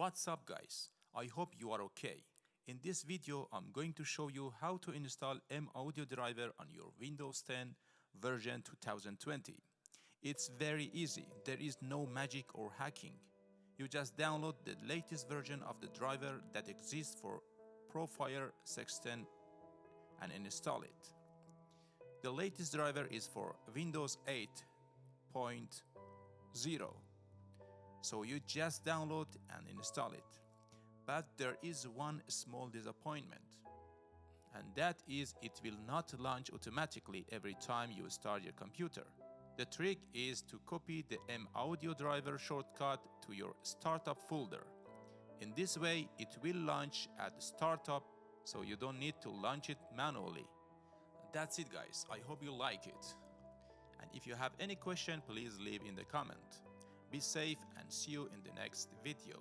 What's up guys? I hope you are okay. In this video I'm going to show you how to install M-Audio driver on your Windows 10 version 2020. It's very easy, there is no magic or hacking. You just download the latest version of the driver that exists for ProFire 610 and install it. The latest driver is for Windows 8.0. So you just download and install it. But there is one small disappointment, and that is it will not launch automatically every time you start your computer. The trick is to copy the M-Audio driver shortcut to your startup folder. In this way it will launch at the startup, so you don't need to launch it manually. That's it guys, I hope you like it. And if you have any question, please leave in the comment. Be safe and see you in the next video.